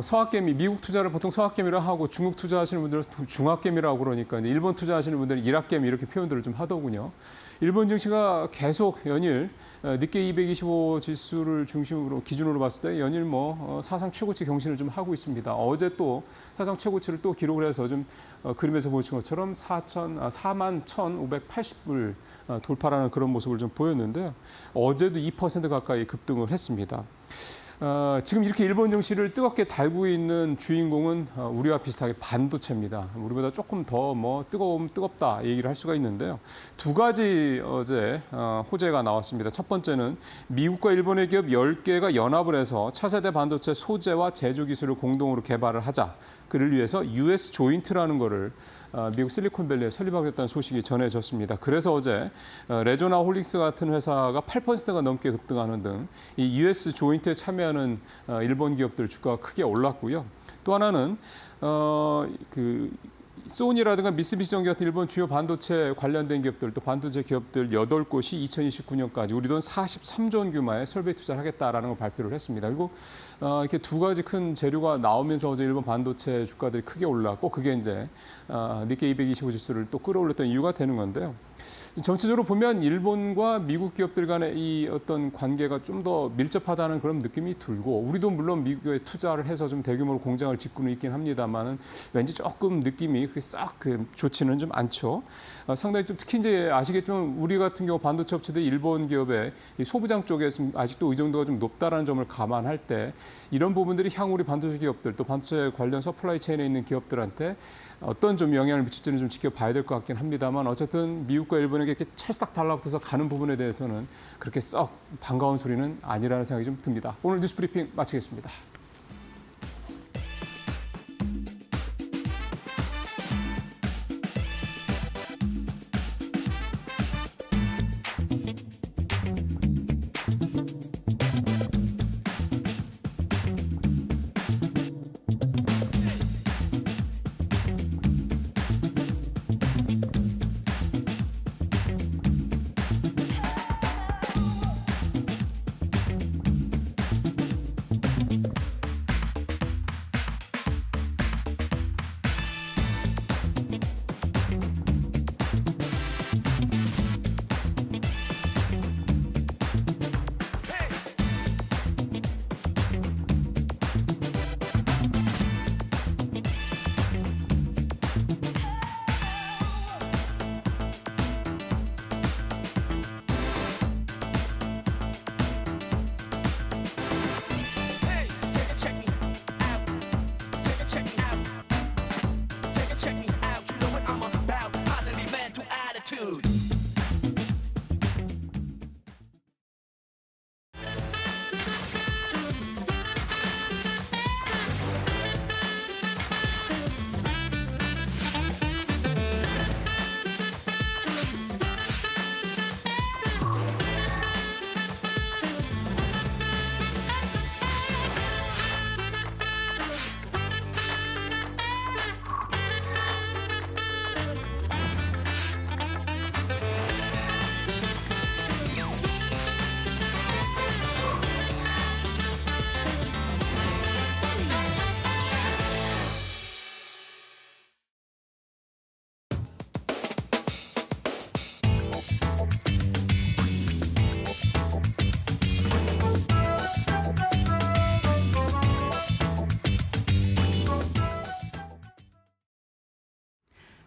서학개미, 미국 투자를 보통 서학개미라고 하고 중국 투자하시는 분들은 중학개미라고 그러니까 이제 일본 투자하시는 분들은 일학개미 이렇게 표현들을 좀 하더군요. 일본 증시가 계속 연일 니케이 225 지수를 중심으로 기준으로 봤을 때 연일 사상 최고치 경신을 좀 하고 있습니다. 어제 또 사상 최고치를 또 기록을 해서 좀 그림에서 보신 것처럼 41,580불 돌파라는 그런 모습을 좀 보였는데요. 어제도 2% 가까이 급등을 했습니다. 지금 이렇게 일본 증시를 뜨겁게 달고 있는 주인공은 우리와 비슷하게 반도체입니다. 우리보다 조금 더 뜨겁다 얘기를 할 수가 있는데요. 두 가지 어제 호재가 나왔습니다. 첫 번째는 미국과 일본의 기업 10개가 연합을 해서 차세대 반도체 소재와 제조 기술을 공동으로 개발을 하자. 그를 위해서 US 조인트라는 거를 미국 실리콘밸리에 설립하겠다는 소식이 전해졌습니다. 그래서 어제 레조나 홀릭스 같은 회사가 8%가 넘게 급등하는 등 이 US 조인트에 참여하는 일본 기업들 주가가 크게 올랐고요. 또 하나는 소니라든가 미쓰비시전기 같은 일본 주요 반도체 관련된 기업들, 또 반도체 기업들 8곳이 2029년까지 우리 돈 43조 원 규모의 설비 투자를 하겠다라는 걸 발표를 했습니다. 그리고 이렇게 두 가지 큰 재료가 나오면서 어제 일본 반도체 주가들이 크게 올랐고 그게 이제 니케이 225 지수를 또 끌어올렸던 이유가 되는 건데요. 전체적으로 보면 일본과 미국 기업들 간의 이 어떤 관계가 좀 더 밀접하다는 그런 느낌이 들고 우리도 물론 미국에 투자를 해서 좀 대규모로 공장을 짓고는 있긴 합니다만은 왠지 조금 느낌이 그렇게 싹 좋지는 좀 않죠. 상당히 좀 특히 이제 아시겠지만 우리 같은 경우 반도체 업체들 일본 기업의 이 소부장 쪽에 아직도 의존도가 좀 높다라는 점을 감안할 때 이런 부분들이 향후 우리 반도체 기업들 또 반도체 관련 서플라이 체인에 있는 기업들한테 어떤 좀 영향을 미칠지는 좀 지켜봐야 될 것 같긴 합니다만 어쨌든 미국과 일본에게 이렇게 찰싹 달라붙어서 가는 부분에 대해서는 그렇게 썩 반가운 소리는 아니라는 생각이 좀 듭니다. 오늘 뉴스 브리핑 마치겠습니다.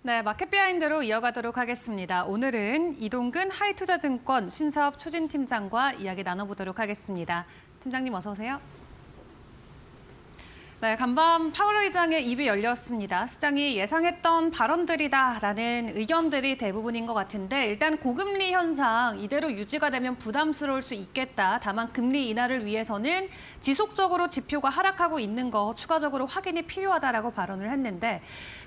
네, 마켓 비하인드로 이어가도록 하겠습니다. 오늘은 이동근 하이투자증권 신사업 추진팀장과 이야기 나눠보도록 하겠습니다. 팀장님 어서 오세요. 네, 간밤 파월 의장의 입이 열렸습니다. 시장이 예상했던 발언들이다라는 의견들이 대부분인 것 같은데 일단 고금리 현상 이대로 유지가 되면 부담스러울 수 있겠다. 다만 금리 인하를 위해서는 지속적으로 지표가 하락하고 있는 거 추가적으로 확인이 필요하다라고 발언을 했는데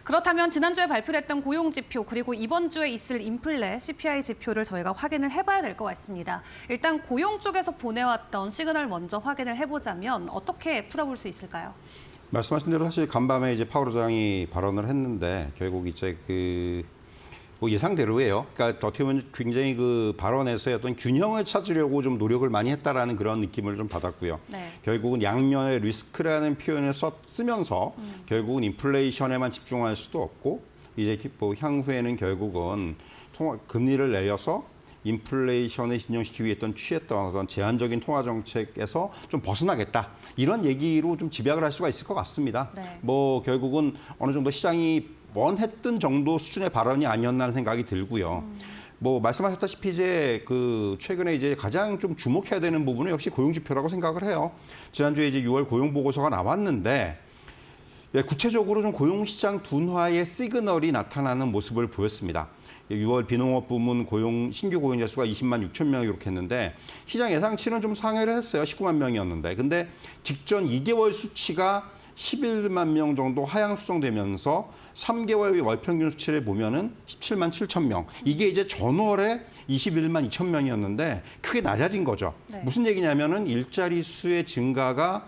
그렇다면 지난주에 발표됐던 고용 지표 그리고 이번 주에 있을 인플레 CPI 지표를 저희가 확인을 해봐야 될 것 같습니다. 일단 고용 쪽에서 보내왔던 시그널 먼저 확인을 해보자면 어떻게 풀어볼 수 있을까요? 말씀하신 대로 사실 간밤에 이제 파월 의장이 발언을 했는데 결국 이제 뭐 예상대로예요. 그러니까 어떻게 보면 굉장히 그 발언에서의 어떤 균형을 찾으려고 좀 노력을 많이 했다라는 그런 느낌을 좀 받았고요. 네. 결국은 양면의 리스크라는 표현을 쓰면서 결국은 인플레이션에만 집중할 수도 없고 이제 뭐 향후에는 결국은 금리를 내려서 인플레이션을 진정시키기 위해 취했던 어떤 제한적인 통화 정책에서 좀 벗어나겠다. 이런 얘기로 좀 집약을 할 수가 있을 것 같습니다. 네. 뭐 결국은 어느 정도 시장이 원했던 정도 수준의 발언이 아니었나 하는 생각이 들고요. 뭐 말씀하셨다시피 이제 최근에 이제 가장 좀 주목해야 되는 부분은 역시 고용 지표라고 생각을 해요. 지난주에 이제 6월 고용 보고서가 나왔는데 구체적으로 좀 고용 시장 둔화의 시그널이 나타나는 모습을 보였습니다. 6월 비농업 부문 신규 고용자 수가 20만 6천 명이 기록했는데 시장 예상치는 좀 상회를 했어요. 19만 명이었는데. 근데 직전 2개월 수치가 11만 명 정도 하향 수정되면서 3개월 월 평균 수치를 보면은 17만 7천 명. 이게 이제 전월에 21만 2천 명이었는데 크게 낮아진 거죠. 네. 무슨 얘기냐면은 일자리 수의 증가가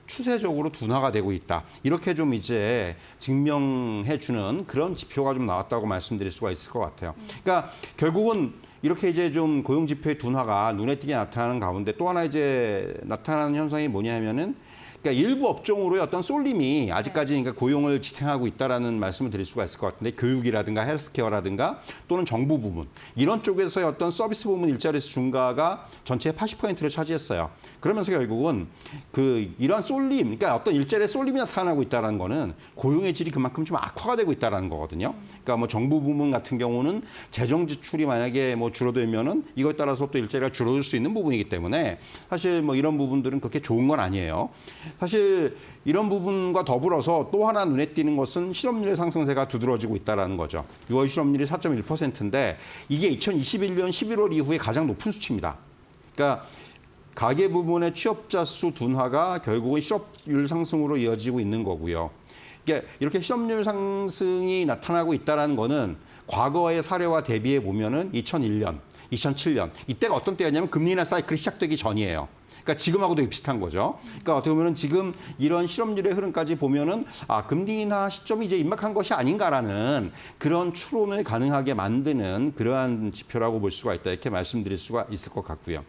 추세적으로 둔화가 되고 있다. 이렇게 좀 이제 증명해주는 그런 지표가 좀 나왔다고 말씀드릴 수가 있을 것 같아요. 그러니까 결국은 이렇게 이제 좀 고용 지표의 둔화가 눈에 띄게 나타나는 가운데 또 하나 이제 나타나는 현상이 뭐냐면은 그러니까 일부 업종으로의 어떤 쏠림이 아직까지 그러니까 고용을 지탱하고 있다라는 말씀을 드릴 수가 있을 것 같은데 교육이라든가 헬스케어라든가 또는 정부 부문 이런 쪽에서의 어떤 서비스 부문 일자리 수 증가가 전체의 80%를 차지했어요. 그러면서 결국은 이러한 쏠림, 그러니까 어떤 일자리의 쏠림이 나타나고 있다는 거는 고용의 질이 그만큼 좀 악화가 되고 있다는 거거든요. 그러니까 뭐 정부 부문 같은 경우는 재정 지출이 만약에 뭐 줄어들면은 이거에 따라서 또 일자리가 줄어들 수 있는 부분이기 때문에 사실 뭐 이런 부분들은 그렇게 좋은 건 아니에요. 사실 이런 부분과 더불어서 또 하나 눈에 띄는 것은 실업률의 상승세가 두드러지고 있다는 거죠. 6월 실업률이 4.1%인데 이게 2021년 11월 이후에 가장 높은 수치입니다. 그러니까 가계 부문의 취업자 수 둔화가 결국은 실업률 상승으로 이어지고 있는 거고요. 이렇게 실업률 상승이 나타나고 있다는 거는 과거의 사례와 대비해 보면은 2001년, 2007년 이때가 어떤 때였냐면 금리 인하 사이클이 시작되기 전이에요. 그러니까 지금하고 되게 비슷한 거죠. 그러니까 어떻게 보면 지금 이런 실업률의 흐름까지 보면은 금리 인하 시점이 이제 임박한 것이 아닌가라는 그런 추론을 가능하게 만드는 그러한 지표라고 볼 수가 있다. 이렇게 말씀드릴 수가 있을 것 같고요.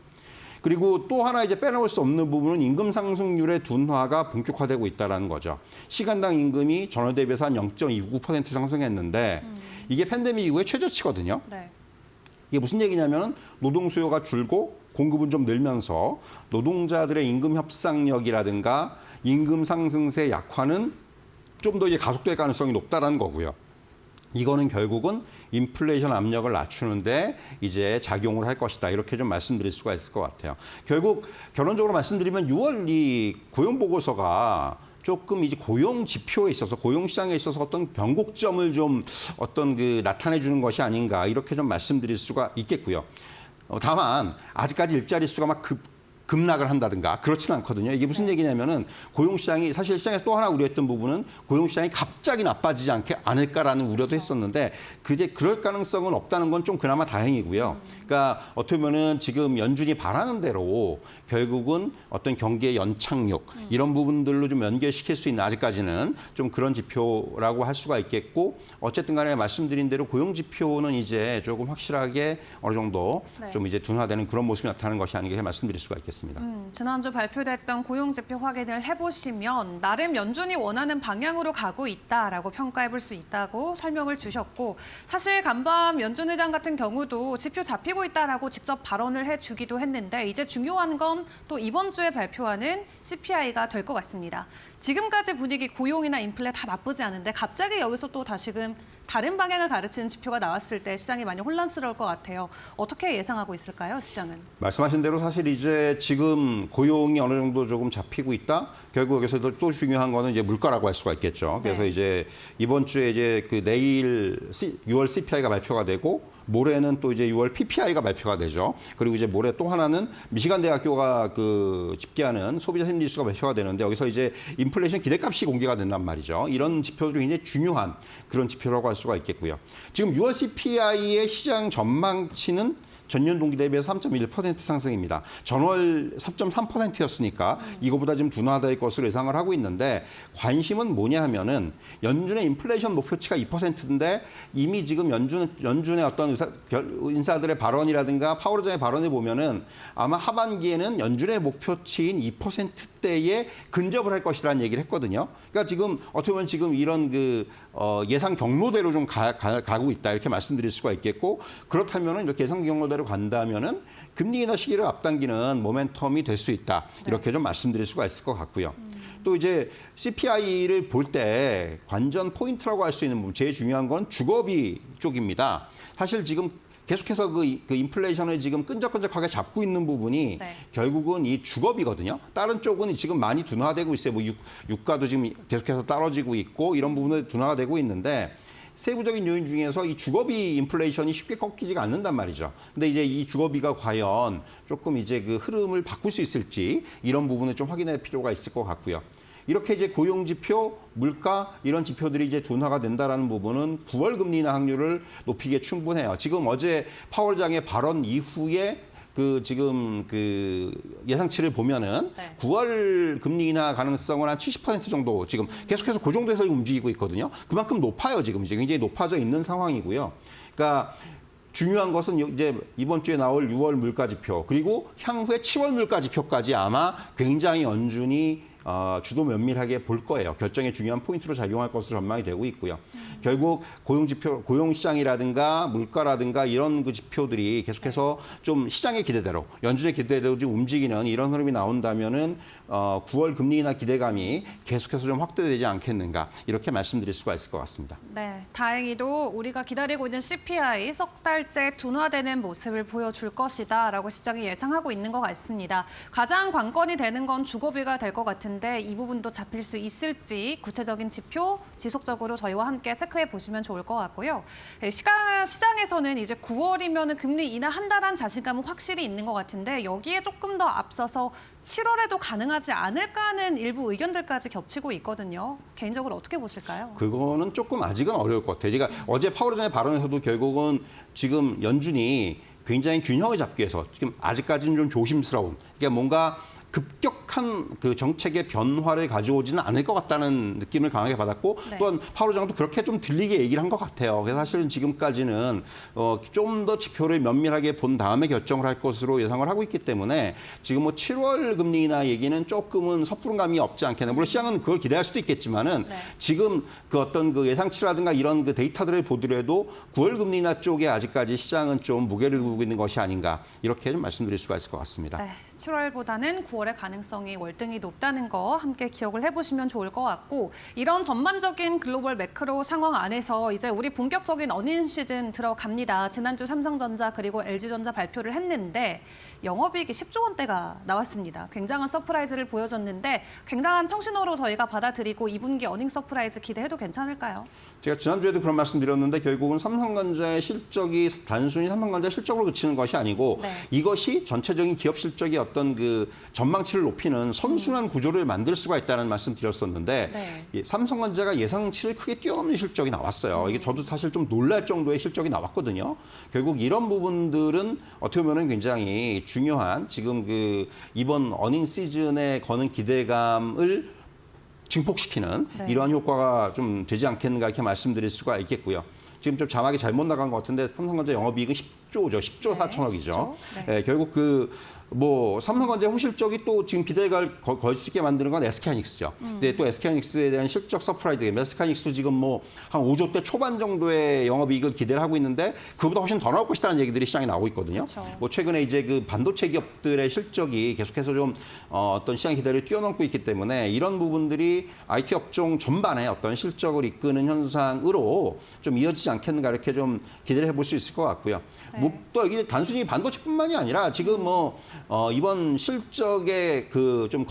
그리고 또 하나 이제 빼놓을 수 없는 부분은 임금 상승률의 둔화가 본격화되고 있다는 거죠. 시간당 임금이 전월 대비해서 한 0.29% 상승했는데 이게 팬데믹 이후에 최저치거든요. 네. 이게 무슨 얘기냐면 노동 수요가 줄고 공급은 좀 늘면서 노동자들의 임금 협상력이라든가 임금 상승세 약화는 좀 더 이제 가속될 가능성이 높다라는 거고요. 이거는 결국은 인플레이션 압력을 낮추는데 이제 작용을 할 것이다. 이렇게 좀 말씀드릴 수가 있을 것 같아요. 결국 결론적으로 말씀드리면 6월 이 고용 보고서가 조금 이제 고용 지표에 있어서 고용 시장에 있어서 어떤 변곡점을 좀 어떤 나타내 주는 것이 아닌가 이렇게 좀 말씀드릴 수가 있겠고요. 다만 아직까지 일자리 수가 막 급락을 한다든가 그렇지는 않거든요. 이게 무슨 얘기냐면은 고용시장이 사실 시장에서 또 하나 우려했던 부분은 고용시장이 갑자기 나빠지지 않을까라는 우려도 했었는데 그럴 가능성은 없다는 건 좀 그나마 다행이고요. 그러니까 어떻게 보면은 지금 연준이 바라는 대로 결국은 어떤 경기의 연착륙 이런 부분들로 좀 연결시킬 수 있는 아직까지는 좀 그런 지표라고 할 수가 있겠고 어쨌든 간에 말씀드린 대로 고용 지표는 이제 조금 확실하게 어느 정도 네. 좀 이제 둔화되는 그런 모습이 나타나는 것이 아닌가 말씀드릴 수가 있겠습니다. 지난주 발표됐던 고용지표 확인을 해보시면 나름 연준이 원하는 방향으로 가고 있다라고 평가해볼 수 있다고 설명을 주셨고 사실 간밤 연준 의장 같은 경우도 지표 잡히고 있다라고 직접 발언을 해주기도 했는데 이제 중요한 건 건 또 이번 주에 발표하는 CPI가 될 것 같습니다. 지금까지 분위기 고용이나 인플레 다 나쁘지 않은데 갑자기 여기서 또 다시금 다른 방향을 가르치는 지표가 나왔을 때 시장이 많이 혼란스러울 것 같아요. 어떻게 예상하고 있을까요, 시장은? 말씀하신 대로 사실 이제 지금 고용이 어느 정도 조금 잡히고 있다. 결국 여기서도 또 중요한 거는 이제 물가라고 할 수가 있겠죠. 그래서 네. 이제 이번 주에 이제 그 내일 6월 CPI가 발표가 되고 모레는 또 이제 6월 PPI가 발표가 되죠. 그리고 이제 모레 또 하나는 미시간 대학교가 그 집계하는 소비자 심리 지수가 발표가 되는데 여기서 이제 인플레이션 기대값이 공개가 된단 말이죠. 이런 지표들이 굉장히 중요한 그런 지표라고 할 수가 있겠고요. 지금 6월 CPI의 시장 전망치는 전년 동기 대비해서 3.1% 상승입니다. 전월 3.3%였으니까 이거보다 좀 둔화될 것으로 예상을 하고 있는데 관심은 뭐냐 하면은 연준의 인플레이션 목표치가 2%인데 이미 지금 연준의 어떤 인사들의 발언이라든가 파월 의장의 발언을 보면은 아마 하반기에는 연준의 목표치인 2%대에 근접을 할 것이라는 얘기를 했거든요. 그러니까 지금 어떻게 보면 지금 이런 예상 경로대로 좀 가고 있다 이렇게 말씀드릴 수가 있겠고 그렇다면은 이렇게 예상 경로대로 간다면은 금리 인하 시기를 앞당기는 모멘텀이 될 수 있다 이렇게 좀 말씀드릴 수가 있을 것 같고요. 또 이제 CPI를 볼 때 관전 포인트라고 할 수 있는 부분 제일 중요한 건 주거비 쪽입니다. 사실 지금 계속해서 그 인플레이션을 지금 끈적끈적하게 잡고 있는 부분이 네. 결국은 이 주거비거든요. 다른 쪽은 지금 많이 둔화되고 있어요. 뭐 유가도 지금 계속해서 떨어지고 있고 이런 부분은 둔화가 되고 있는데 세부적인 요인 중에서 이 주거비 인플레이션이 쉽게 꺾이지가 않는단 말이죠. 근데 이제 이 주거비가 과연 조금 이제 그 흐름을 바꿀 수 있을지 이런 부분을 좀 확인할 필요가 있을 것 같고요. 이렇게 이제 고용 지표, 물가 이런 지표들이 이제 둔화가 된다라는 부분은 9월 금리 인하 확률을 높이기에 충분해요. 지금 어제 파월장의 발언 이후에 지금 예상치를 보면은 네. 9월 금리 인하 가능성은 한 70% 정도 지금 계속해서 그 정도에서 움직이고 있거든요. 그만큼 높아요. 지금 이제 굉장히 높아져 있는 상황이고요. 그러니까 중요한 것은 이제 이번 주에 나올 6월 물가 지표 그리고 향후에 7월 물가 지표까지 아마 굉장히 연준이 주도 면밀하게 볼 거예요. 결정의 중요한 포인트로 작용할 것으로 전망이 되고 있고요. 결국 고용 시장이라든가 물가라든가 이런 그 지표들이 계속해서 좀 시장의 기대대로 연준의 기대대로 좀 움직이는 이런 흐름이 나온다면은 9월 금리 인하 기대감이 계속해서 좀 확대되지 않겠는가 이렇게 말씀드릴 수가 있을 것 같습니다. 네, 다행히도 우리가 기다리고 있는 CPI 석 달째 둔화되는 모습을 보여줄 것이다라고 시장이 예상하고 있는 것 같습니다. 가장 관건이 되는 건 주거비가 될 것 같은데 이 부분도 잡힐 수 있을지 구체적인 지표 지속적으로 저희와 함께 체크해 보시면 좋을 것 같고요. 시장에서는 이제 9월이면 금리 인하한다는 자신감은 확실히 있는 것 같은데 여기에 조금 더 앞서서 7월에도 가능하지 않을까 하는 일부 의견들까지 겹치고 있거든요. 개인적으로 어떻게 보실까요? 그거는 조금 아직은 어려울 것 같아요. 그러니까 어제 파월 의장의 발언에서도 결국은 지금 연준이 굉장히 균형을 잡기 위해서 지금 아직까지는 좀 조심스러운 그러니까 뭔가 급격한 그 정책의 변화를 가져오지는 않을 것 같다는 느낌을 강하게 받았고 네. 또한 파월 의장도 그렇게 좀 들리게 얘기를 한 것 같아요. 그래서 사실은 지금까지는 좀 더 지표를 면밀하게 본 다음에 결정을 할 것으로 예상을 하고 있기 때문에 지금 뭐 7월 금리 인하 얘기는 조금은 섣부른 감이 없지 않겠나. 물론 시장은 그걸 기대할 수도 있겠지만은 네. 지금 그 어떤 그 예상치라든가 이런 그 데이터들을 보더라도 9월 금리 인하 쪽에 아직까지 시장은 좀 무게를 두고 있는 것이 아닌가 이렇게 좀 말씀드릴 수가 있을 것 같습니다. 네, 7월보다는 9월의 가능성이 월등히 높다는 거 함께 기억을 해보시면 좋을 것 같고 이런 전반적인 글로벌 매크로 상황 안에서 이제 우리 본격적인 어닝 시즌 들어갑니다. 지난주 삼성전자 그리고 LG전자 발표를 했는데 영업이익이 10조 원대가 나왔습니다. 굉장한 서프라이즈를 보여줬는데 굉장한 청신호로 저희가 받아들이고 2분기 어닝 서프라이즈 기대해도 괜찮을까요? 제가 지난주에도 그런 말씀 드렸는데 결국은 삼성전자의 실적이 단순히 삼성전자 실적으로 그치는 것이 아니고 네. 이것이 전체적인 기업 실적의 어떤 그 전망치를 높이는 선순환 구조를 만들 수가 있다는 말씀 드렸었는데 네. 예, 삼성전자가 예상치를 크게 뛰어넘는 실적이 나왔어요. 이게 저도 사실 좀 놀랄 정도의 실적이 나왔거든요. 결국 이런 부분들은 어떻게 보면 굉장히 중요한 지금 이번 어닝 시즌에 거는 기대감을 증폭시키는 네. 이러한 효과가 좀 되지 않겠는가 이렇게 말씀드릴 수가 있겠고요. 지금 좀 자막이 잘못 나간 것 같은데 삼성전자 영업이익은 10조죠. 10조 네, 4천억이죠. 10조. 네. 결국 뭐 삼성전자의 호실적이 또 지금 기대가 걸 수 있게 만드는 건 SK하이닉스죠. 근데 또 SK하이닉스에 대한 실적 서프라이즈, SK하이닉스도 지금 뭐 한 5조 대 초반 정도의 영업이익을 기대를 하고 있는데 그보다 훨씬 더 나올 것이라는 얘기들이 시장에 나오고 있거든요. 그렇죠. 뭐 최근에 이제 그 반도체 기업들의 실적이 계속해서 좀 어떤 시장 기대를 뛰어넘고 있기 때문에 이런 부분들이 IT 업종 전반의 어떤 실적을 이끄는 현상으로 좀 이어지지 않겠는가 이렇게 좀 기대를 해볼 수 있을 것 같고요. 네. 뭐 또 이게 단순히 반도체뿐만이 아니라 지금 뭐 이번 실적에 그 좀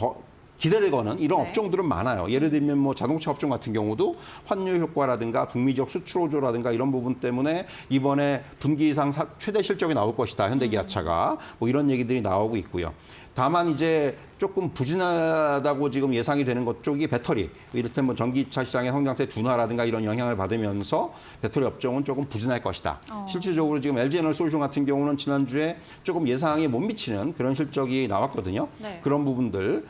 기대를 거는 이런 네. 업종들은 많아요. 예를 들면 뭐 자동차 업종 같은 경우도 환율 효과라든가 북미 지역 수출 호조라든가 이런 부분 때문에 이번에 분기상 최대 실적이 나올 것이다. 현대기아차가 뭐 이런 얘기들이 나오고 있고요. 다만 이제 조금 부진하다고 지금 예상이 되는 것 쪽이 배터리, 이를테면 뭐 전기차 시장의 성장세 둔화라든가 이런 영향을 받으면서 배터리 업종은 조금 부진할 것이다. 실질적으로 지금 LG에너지솔루션 같은 경우는 지난주에 조금 예상에 못 미치는 그런 실적이 나왔거든요. 네. 그런 부분들.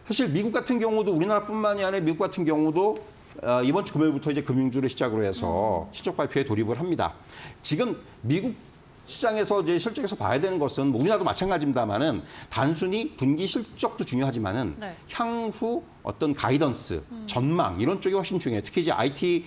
사실 미국 같은 경우도 우리나라뿐만이 아니라 미국 같은 경우도 이번 주 금요일부터 이제 금융주를 시작으로 해서 실적 발표에 돌입을 합니다. 지금 미국 시장에서 이제 실적에서 봐야 되는 것은 뭐 우리나라도 마찬가지입니다만은 단순히 분기 실적도 중요하지만은 네. 향후 어떤 가이던스, 전망 이런 쪽이 훨씬 중요해요. 특히 이제 IT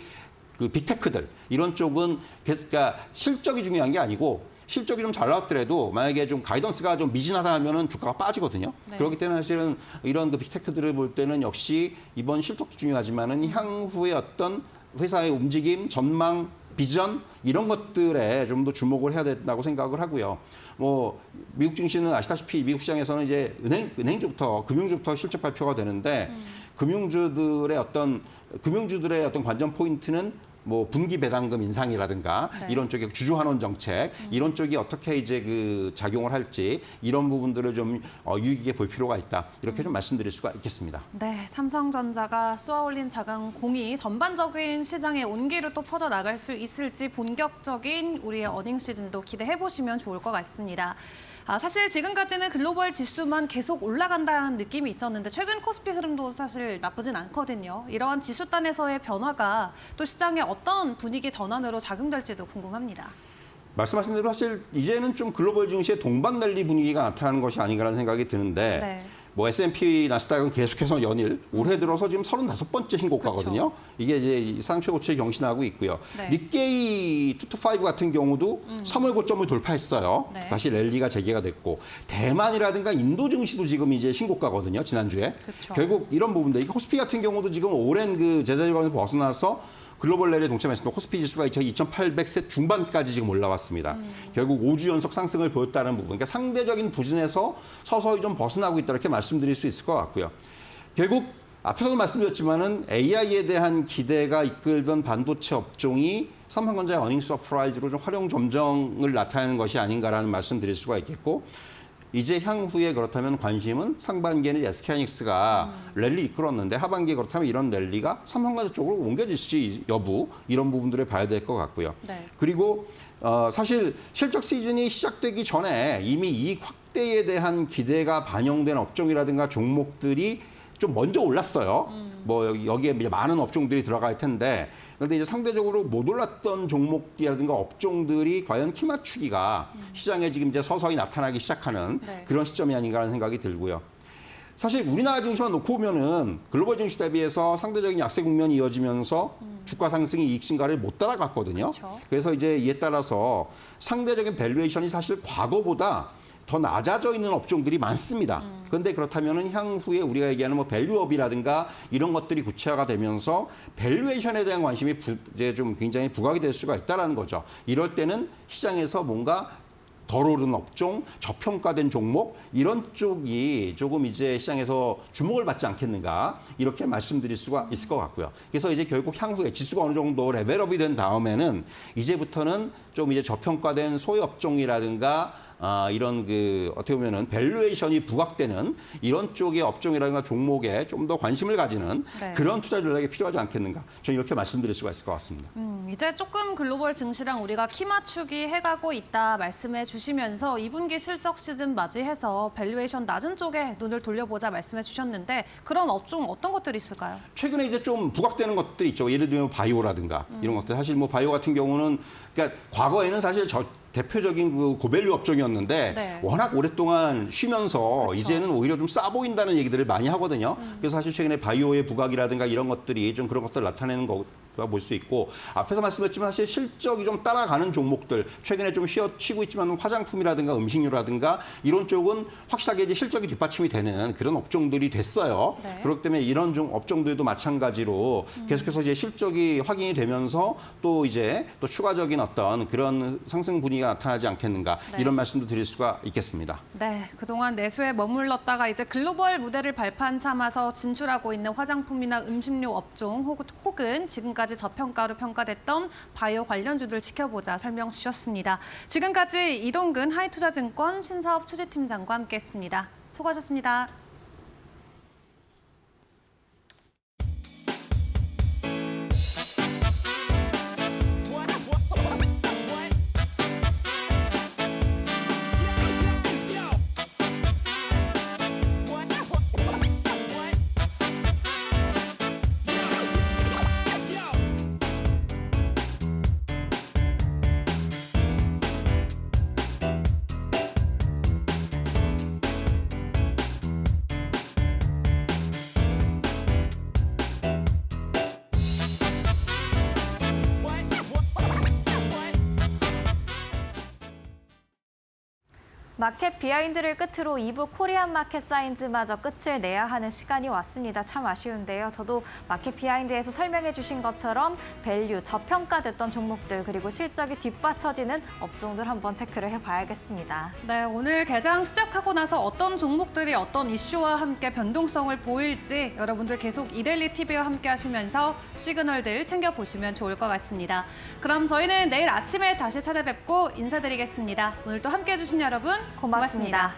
그 빅테크들 이런 쪽은 그러니까 실적이 중요한 게 아니고 실적이 좀 잘 나왔더라도 만약에 좀 가이던스가 좀 미진하다 하면은 주가가 빠지거든요. 네. 그렇기 때문에 사실은 이런 그 빅테크들을 볼 때는 역시 이번 실적도 중요하지만은 향후의 어떤 회사의 움직임, 전망, 비전 이런 것들에 좀 더 주목을 해야 된다고 생각을 하고요. 뭐 미국 증시는 아시다시피 미국 시장에서는 이제 은행주부터 금융주부터 실적 발표가 되는데 금융주들의 어떤 관전 포인트는 뭐 분기 배당금 인상이라든가 네. 이런 쪽에 주주 환원 정책 이런 쪽이 어떻게 이제 그 작용을 할지 이런 부분들을 좀 유의 깊게 볼 필요가 있다 이렇게 좀 말씀드릴 수가 있겠습니다. 네, 삼성전자가 쏘아올린 자금공이 전반적인 시장의 온기를 또 퍼져나갈 수 있을지 본격적인 우리의 어닝 시즌도 기대해 보시면 좋을 것 같습니다. 사실 지금까지는 글로벌 지수만 계속 올라간다는 느낌이 있었는데 최근 코스피 흐름도 사실 나쁘진 않거든요. 이러한 지수단에서의 변화가 또 시장의 어떤 분위기 전환으로 작용될지도 궁금합니다. 말씀하신 대로 사실 이제는 좀 글로벌 증시의 동반 랠리 분위기가 나타나는 것이 아닌가라는 생각이 드는데 네. 뭐 S&P 나스닥은 계속해서 연일 올해 들어서 지금 35번째 신고가거든요. 이게 이제 상최고치를 경신하고 있고요. 네. 니케이 225 같은 경우도 3월 고점을 돌파했어요. 네. 다시 랠리가 재개가 됐고 대만이라든가 인도 증시도 지금 이제 신고가거든요. 지난주에. 그쵸. 결국 이런 부분들. 이 코스피 같은 경우도 지금 오랜 그 제자리권에서 벗어나서 글로벌 랠리에 동참했습니다. 코스피 지수가 2,800세 중반까지 지금 올라왔습니다. 결국 5주 연속 상승을 보였다는 부분. 그러니까 상대적인 부진에서 서서히 좀 벗어나고 있다 이렇게 말씀드릴 수 있을 것 같고요. 결국 앞에서도 말씀드렸지만은 AI에 대한 기대가 이끌던 반도체 업종이 삼성전자의 어닝 서프라이즈로 좀 활용 점정을 나타내는 것이 아닌가라는 말씀드릴 수가 있겠고 이제 향후에 그렇다면 관심은 상반기에는 SK하이닉스가 랠리 이끌었는데 하반기에 그렇다면 이런 랠리가 삼성전자 쪽으로 옮겨질지 여부 이런 부분들을 봐야 될 것 같고요. 네. 그리고 사실 실적 시즌이 시작되기 전에 이미 이익 확대에 대한 기대가 반영된 업종이라든가 종목들이 좀 먼저 올랐어요. 뭐 여기에 이제 많은 업종들이 들어갈 텐데 그런데 이제 상대적으로 못 올랐던 종목이라든가 업종들이 과연 키 맞추기가 시장에 지금 이제 서서히 나타나기 시작하는 네. 그런 시점이 아닌가 하는 생각이 들고요. 사실 우리나라 증시만 놓고 보면은 글로벌 증시 대비해서 상대적인 약세 국면이 이어지면서 주가 상승이 이익 증가를 못 따라갔거든요. 그렇죠. 그래서 이제 이에 따라서 상대적인 밸류에이션이 사실 과거보다 더 낮아져 있는 업종들이 많습니다. 그런데 그렇다면은 향후에 우리가 얘기하는 뭐 밸류업이라든가 이런 것들이 구체화가 되면서 밸류에이션에 대한 관심이 이제 좀 굉장히 부각이 될 수가 있다라는 거죠. 이럴 때는 시장에서 뭔가 덜 오른 업종, 저평가된 종목 이런 쪽이 조금 이제 시장에서 주목을 받지 않겠는가 이렇게 말씀드릴 수가 있을 것 같고요. 그래서 이제 결국 향후에 지수가 어느 정도 레벨업이 된 다음에는 이제부터는 좀 이제 저평가된 소외 업종이라든가 이런 그 어떻게 보면은 밸류에이션이 부각되는 이런 쪽의 업종이라든가 종목에 좀 더 관심을 가지는 네. 그런 투자 전략이 필요하지 않겠는가. 저는 이렇게 말씀드릴 수가 있을 것 같습니다. 이제 조금 글로벌 증시랑 우리가 키 맞추기 해가고 있다 말씀해 주시면서 2분기 실적 시즌 맞이해서 밸류에이션 낮은 쪽에 눈을 돌려보자 말씀해 주셨는데 그런 업종 어떤 것들이 있을까요? 최근에 이제 좀 부각되는 것들이 있죠. 예를 들면 바이오라든가 이런 것들. 사실 뭐 바이오 같은 경우는 그러니까 과거에는 사실 대표적인 그 고밸류 업종이었는데 네. 워낙 오랫동안 쉬면서 이제는 오히려 좀 싸 보인다는 얘기들을 많이 하거든요. 그래서 사실 최근에 바이오의 부각이라든가 이런 것들이 좀 그런 것들 나타내는 거. 볼 수 있고 앞에서 말씀드렸지만 사실 실적이 좀 따라가는 종목들 최근에 좀 쉬고 있지만 화장품이라든가 음식료라든가 이런 쪽은 확실하게 이제 실적이 뒷받침이 되는 그런 업종들이 됐어요. 네. 그렇기 때문에 이런 업종들도 마찬가지로 계속해서 이제 실적이 확인이 되면서 또 이제 또 추가적인 어떤 그런 상승 분위기가 나타나지 않겠는가 네. 이런 말씀도 드릴 수가 있겠습니다. 네, 그동안 내수에 머물렀다가 이제 글로벌 무대를 발판 삼아서 진출하고 있는 화장품이나 음식료 업종 혹은 지금까지 저평가로 평가됐던 바이오 관련주들 지켜보자 설명 주셨습니다. 지금까지 이동근 하이투자증권 신사업 추진팀장과 함께했습니다. 수고하셨습니다. 마켓 비하인드를 끝으로 2부 코리안 마켓 사인즈마저 끝을 내야 하는 시간이 왔습니다. 참 아쉬운데요. 저도 마켓 비하인드에서 설명해 주신 것처럼 밸류, 저평가됐던 종목들 그리고 실적이 뒷받쳐지는 업종들 한번 체크를 해봐야겠습니다. 네, 오늘 개장 시작하고 나서 어떤 종목들이 어떤 이슈와 함께 변동성을 보일지 여러분들 계속 이데일리 TV와 함께 하시면서 시그널들 챙겨보시면 좋을 것 같습니다. 그럼 저희는 내일 아침에 다시 찾아뵙고 인사드리겠습니다. 오늘 또 함께 해주신 여러분 고맙습니다.